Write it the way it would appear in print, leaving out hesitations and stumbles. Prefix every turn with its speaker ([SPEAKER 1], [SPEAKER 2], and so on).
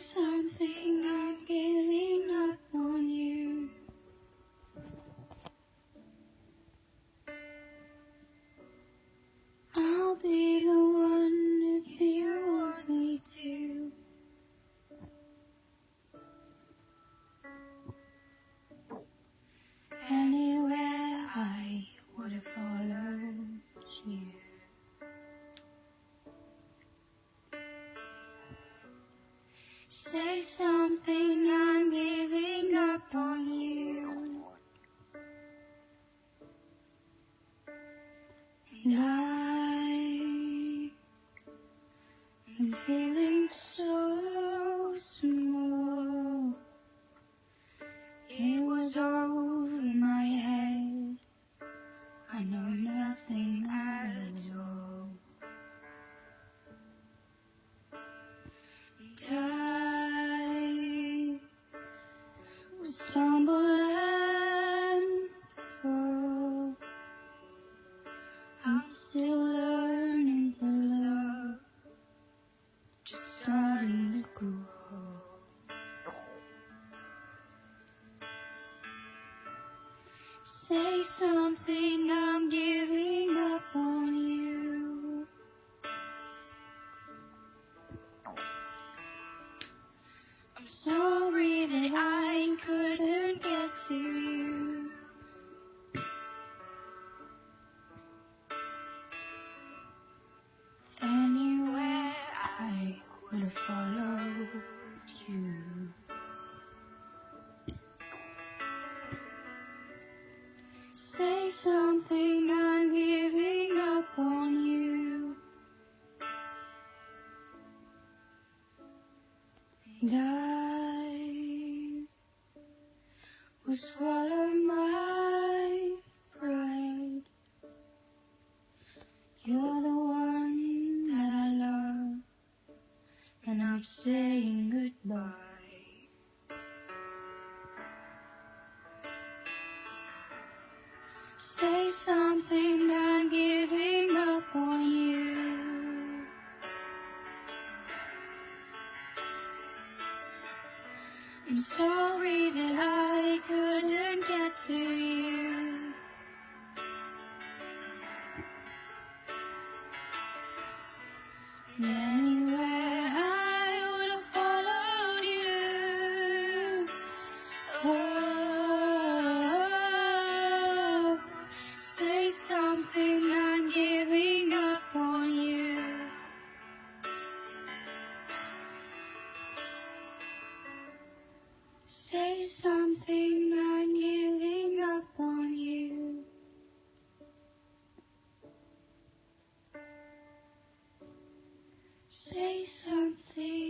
[SPEAKER 1] something, I'm giving up on you. I'll be the one if you want me to. Anywhere I would have followed you. Say something, I'm giving up on you. And I'm feeling so small. It was over my head. I know nothing at all. And I will stumble and fall. I'm still learning to love, just starting to grow. Say something, I'm giving up on you. I'm sorry that I couldn't get to you. Anywhere I would have followed you. Say something, I'm giving up on you. And I will swallow my pride. You're the one that I love, and I'm saying goodbye. Say something, I'm giving up on you. I'm sorry that I couldn't get to you. Anywhere I would have followed you. Oh, say something, I'm giving up on you. Say something, I'm giving up on you. Say something.